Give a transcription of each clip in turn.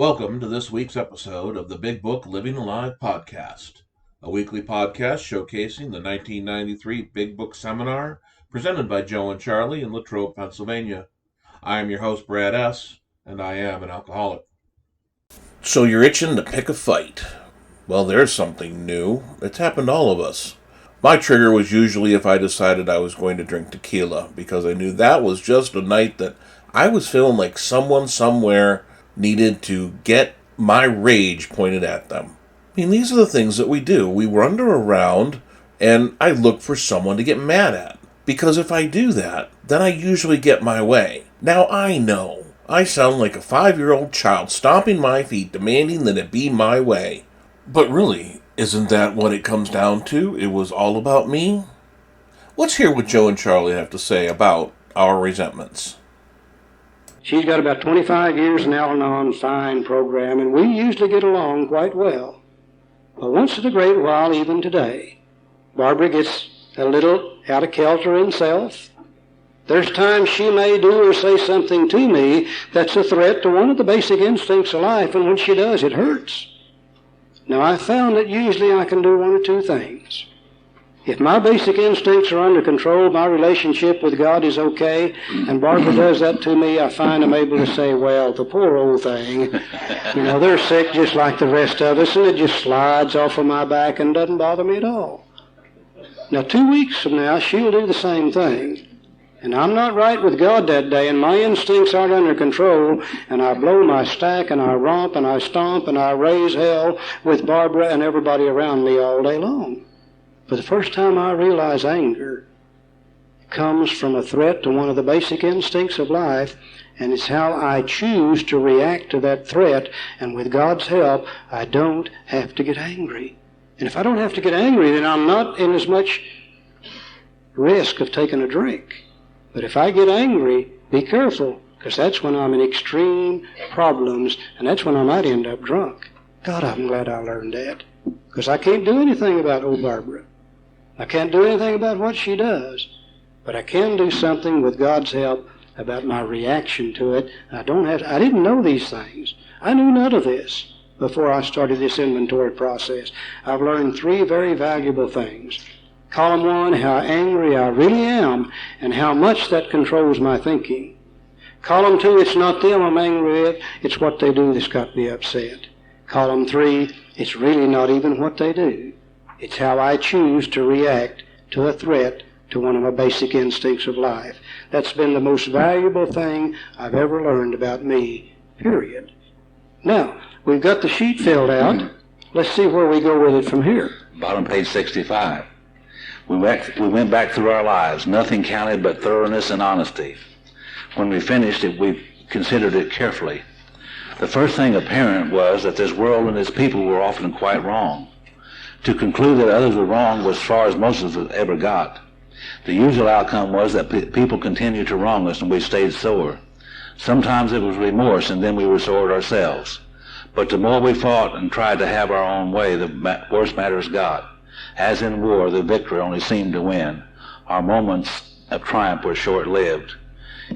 Welcome to this week's episode of the Big Book Living Alive podcast, a weekly podcast showcasing the 1993 Big Book Seminar presented by Joe&Charlie in Latrobe, Pennsylvania. I am your host, Brad S., and I am an alcoholic. So you're itching to pick a fight. Well, there's something new. It's happened to all of us. My trigger was usually if I decided I was going to drink tequila, because I knew that was just a night that I was feeling like someone somewhere needed to get my rage pointed at them. I mean, these are the things that we do. We wander around, and I look for someone to get mad at. Because if I do that, then I usually get my way. Now, I know I sound like a 5-year-old child stomping my feet, demanding that it be my way. But really, isn't that what it comes down to? It was all about me? Let's hear what Joe and Charlie have to say about our resentments. She's got about 25 years in Al-Anon fine program, and we usually get along quite well. But once in a great while, even today, Barbara gets a little out of kilter in self. There's times she may do or say something to me that's a threat to one of the basic instincts of life, and when she does, it hurts. Now, I found that usually I can do one of two things. If my basic instincts are under control, my relationship with God is okay, and Barbara does that to me, I find I'm able to say, well, the poor old thing, they're sick just like the rest of us, and it just slides off of my back and doesn't bother me at all. Now, 2 weeks from now, she'll do the same thing. And I'm not right with God that day, and my instincts aren't under control, and I blow my stack, and I romp, and I stomp, and I raise hell with Barbara and everybody around me all day long. For the first time I realize anger comes from a threat to one of the basic instincts of life, and it's how I choose to react to that threat, and with God's help, I don't have to get angry. And if I don't have to get angry, then I'm not in as much risk of taking a drink. But if I get angry, be careful, because that's when I'm in extreme problems, and that's when I might end up drunk. God, I'm glad I learned that, because I can't do anything about old Barbara. I can't do anything about what she does, but I can do something with God's help about my reaction to it. I didn't know these things. I knew none of this before I started this inventory process. I've learned 3 very valuable things. Column 1, how angry I really am and how much that controls my thinking. Column 2, it's not them I'm angry with, it's what they do that's got me upset. Column 3, it's really not even what they do. It's how I choose to react to a threat to one of my basic instincts of life. That's been the most valuable thing I've ever learned about me, period. Now, we've got the sheet filled out. Let's see where we go with it from here. Bottom page 65. We went back through our lives. Nothing counted but thoroughness and honesty. When we finished it, we considered it carefully. The first thing apparent was that this world and its people were often quite wrong. To conclude that others were wrong was as far as most of us ever got. The usual outcome was that people continued to wrong us and we stayed sore. Sometimes it was remorse and then we were sore ourselves. But the more we fought and tried to have our own way, the worse matters got. As in war, the victory only seemed to win. Our moments of triumph were short-lived.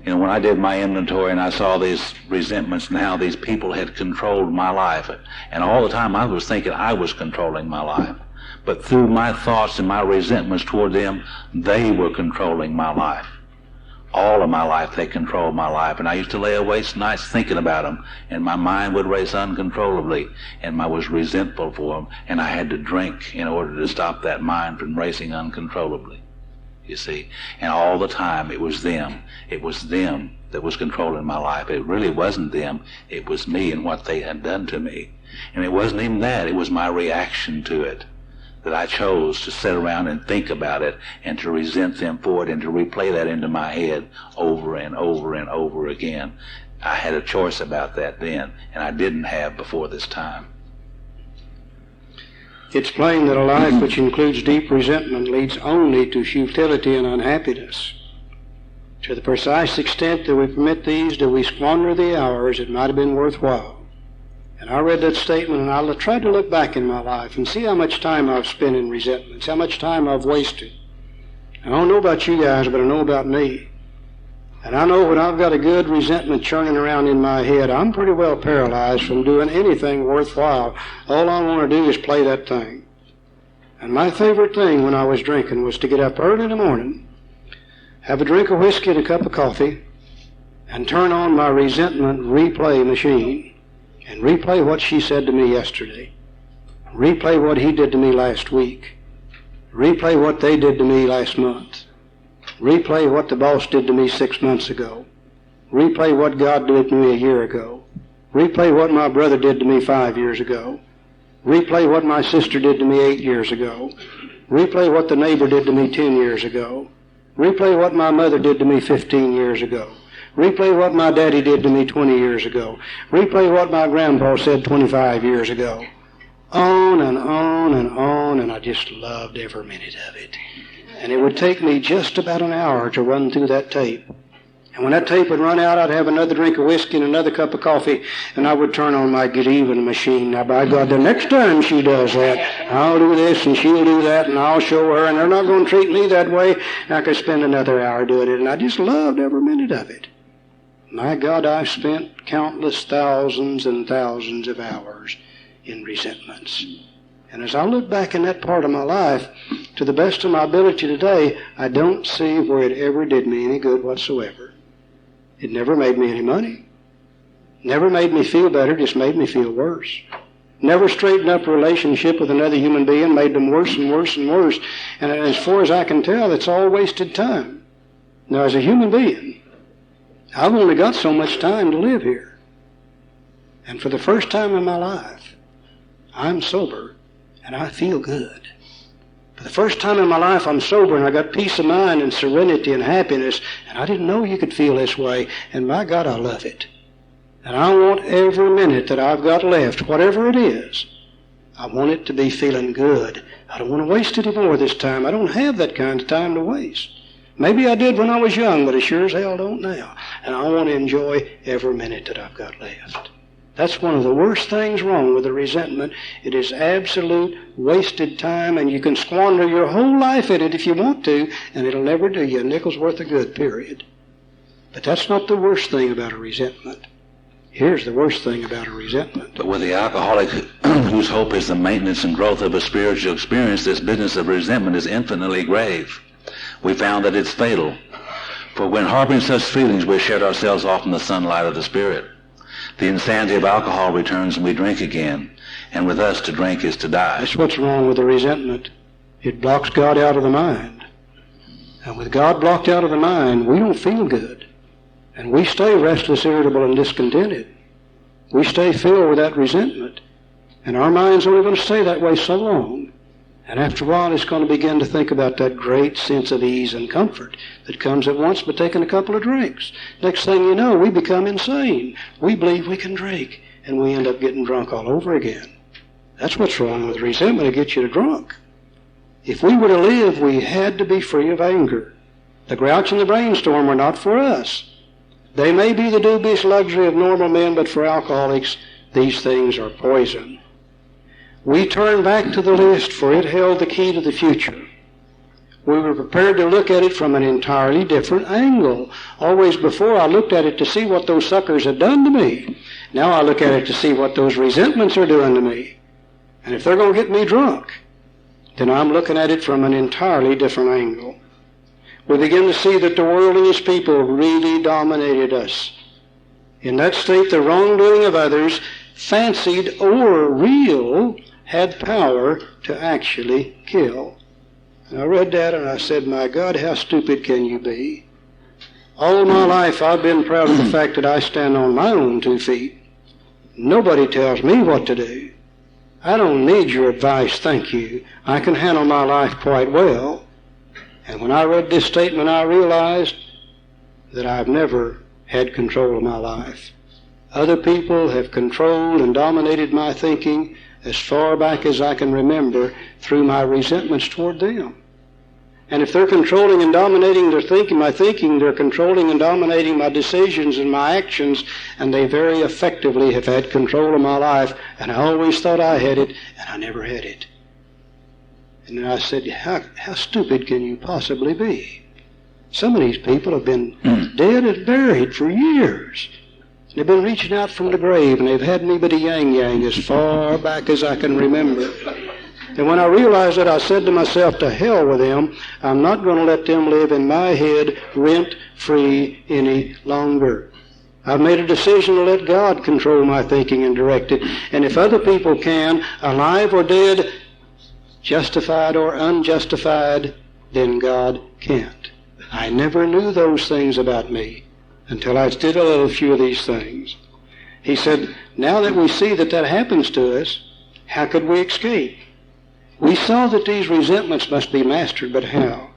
When I did my inventory and I saw these resentments and how these people had controlled my life, and all the time I was thinking I was controlling my life. But through my thoughts and my resentments toward them, they were controlling my life. All of my life they controlled my life, and I used to lay awake nights thinking about them, and my mind would race uncontrollably, and I was resentful for them, and I had to drink in order to stop that mind from racing uncontrollably. You see, and all the time it was them that was controlling my life. It really wasn't them, it was me and what they had done to me. And it wasn't even that, it was my reaction to it, that I chose to sit around and think about it and to resent them for it and to replay that into my head over and over and over again. I had a choice about that then, and I didn't have before this time. It's plain that a life which includes deep resentment leads only to futility and unhappiness. To the precise extent that we permit these, do we squander the hours it might have been worthwhile. And I read that statement, and I tried to look back in my life and see how much time I've spent in resentments, how much time I've wasted. I don't know about you guys, but I know about me. And I know when I've got a good resentment churning around in my head, I'm pretty well paralyzed from doing anything worthwhile. All I want to do is play that thing. And my favorite thing when I was drinking was to get up early in the morning, have a drink of whiskey and a cup of coffee, and turn on my resentment replay machine and replay what she said to me yesterday, replay what he did to me last week, replay what they did to me last month, replay what the boss did to me 6 months ago, replay what God did to me a year ago, replay what my brother did to me 5 years ago, replay what my sister did to me 8 years ago, replay what the neighbor did to me 10 years ago, replay what my mother did to me 15 years ago, replay what my daddy did to me 20 years ago, replay what my grandpa said 25 years ago. On and on and on, and I just loved every minute of it. And it would take me just about an hour to run through that tape. And when that tape would run out, I'd have another drink of whiskey and another cup of coffee, and I would turn on my get even machine. Now, by God, the next time she does that, I'll do this and she'll do that, and I'll show her, and they're not going to treat me that way. I could spend another hour doing it, and I just loved every minute of it. My God, I've spent countless thousands and thousands of hours in resentments. And as I look back in that part of my life, to the best of my ability today, I don't see where it ever did me any good whatsoever. It never made me any money. Never made me feel better, just made me feel worse. Never straightened up a relationship with another human being, made them worse and worse and worse. And as far as I can tell, it's all wasted time. Now, as a human being, I've only got so much time to live here. And for the first time in my life, I'm sober and I feel good. For the first time in my life, I'm sober and I got peace of mind and serenity and happiness. And I didn't know you could feel this way. And my God, I love it. And I want every minute that I've got left, whatever it is, I want it to be feeling good. I don't want to waste any more this time. I don't have that kind of time to waste. Maybe I did when I was young, but I sure as hell don't now. And I want to enjoy every minute that I've got left. That's one of the worst things wrong with a resentment. It is absolute wasted time, and you can squander your whole life in it if you want to, and it'll never do you a nickel's worth of good, period. But that's not the worst thing about a resentment. Here's the worst thing about a resentment. But with the alcoholic whose hope is the maintenance and growth of a spiritual experience, this business of resentment is infinitely grave. We found that it's fatal. For when harboring such feelings, we shut ourselves off from the sunlight of the Spirit. The insanity of alcohol returns and we drink again. And with us, to drink is to die. That's what's wrong with the resentment. It blocks God out of the mind. And with God blocked out of the mind, we don't feel good. And we stay restless, irritable, and discontented. We stay filled with that resentment. And our mind's only going to stay that way so long. And after a while, it's going to begin to think about that great sense of ease and comfort that comes at once by taking a couple of drinks. Next thing you know, we become insane. We believe we can drink, and we end up getting drunk all over again. That's what's wrong with resentment. It gets you drunk. If we were to live, we had to be free of anger. The grouch and the brainstorm are not for us. They may be the dubious luxury of normal men, but for alcoholics, these things are poison. We turned back to the list, for it held the key to the future. We were prepared to look at it from an entirely different angle. Always before, I looked at it to see what those suckers had done to me. Now I look at it to see what those resentments are doing to me. And if they're going to get me drunk, then I'm looking at it from an entirely different angle. We begin to see that the world and its people really dominated us. In that state, the wrongdoing of others, fancied or real, had power to actually kill. And I read that and I said, my God, how stupid can you be? All my life I've been proud of the fact that I stand on my own 2 feet. Nobody tells me what to do. I don't need your advice, thank you. I can handle my life quite well. And when I read this statement, I realized that I've never had control of my life. Other people have controlled and dominated my thinking as far back as I can remember through my resentments toward them. And if they're controlling and dominating my thinking, they're controlling and dominating my decisions and my actions, and they very effectively have had control of my life, and I always thought I had it, and I never had it. And then I said, how stupid can you possibly be? Some of these people have been dead and buried for years. They've been reaching out from the grave, and they've had me but a yang-yang as far back as I can remember. And when I realized that, I said to myself, to hell with them. I'm not going to let them live in my head rent-free any longer. I've made a decision to let God control my thinking and direct it. And if other people can, alive or dead, justified or unjustified, then God can't. I never knew those things about me until I did a little few of these things. He said, now that we see that that happens to us, how could we escape? We saw that these resentments must be mastered, but how?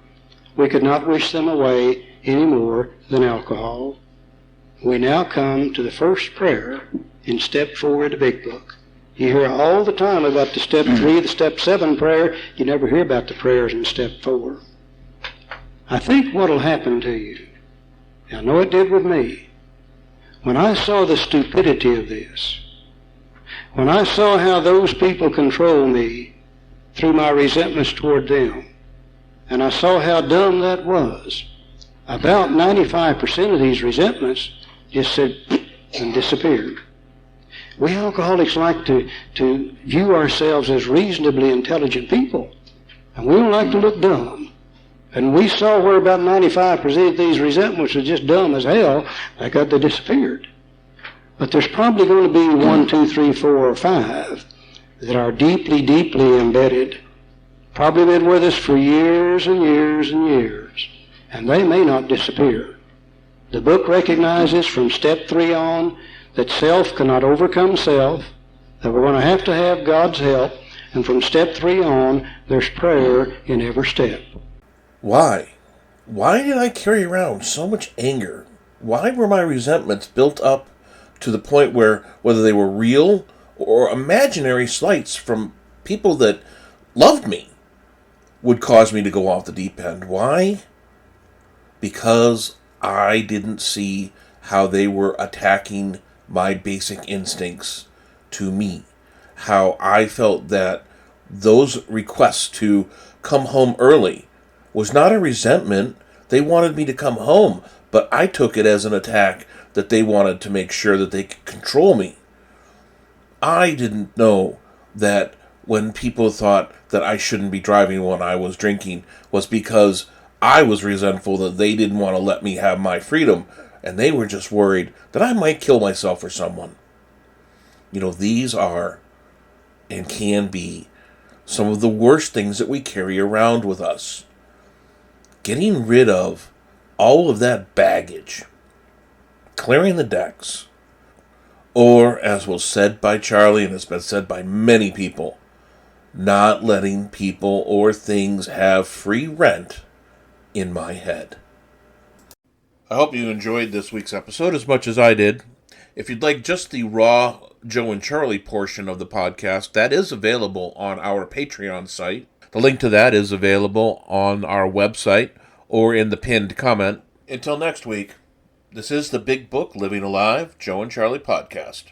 We could not wish them away any more than alcohol. We now come to the first prayer in step 4 of the big book. You hear all the time about the step 3, the step 7 prayer. You never hear about the prayers in step 4. I think what will happen to you, I know it did with me, when I saw the stupidity of this, when I saw how those people control me through my resentments toward them, and I saw how dumb that was, about 95% of these resentments just said and disappeared. We alcoholics like to view ourselves as reasonably intelligent people, and we don't like to look dumb. And we saw where about 95% of these resentments were just dumb as hell. They disappeared. But there's probably going to be 1, 2, 3, 4, or 5 that are deeply, deeply embedded. Probably been with us for years and years and years. And they may not disappear. The book recognizes from step 3 on that self cannot overcome self, that we're going to have God's help, and from step 3 on, there's prayer in every step. Why? Why did I carry around so much anger? Why were my resentments built up to the point where, whether they were real or imaginary slights from people that loved me, would cause me to go off the deep end? Why? Because I didn't see how they were attacking my basic instincts to me. How I felt that those requests to come home early was not a resentment. They wanted me to come home, but I took it as an attack that they wanted to make sure that they could control me. I didn't know that when people thought that I shouldn't be driving when I was drinking was because I was resentful that they didn't want to let me have my freedom, and they were just worried that I might kill myself or someone. You know, these are and can be some of the worst things that we carry around with us. Getting rid of all of that baggage, clearing the decks, or, as was said by Charlie and has been said by many people, not letting people or things have free rent in my head. I hope you enjoyed this week's episode as much as I did. If you'd like just the raw Joe and Charlie portion of the podcast, that is available on our Patreon site. The link to that is available on our website or in the pinned comment. Until next week, this is the Big Book Living Alive Joe and Charlie podcast.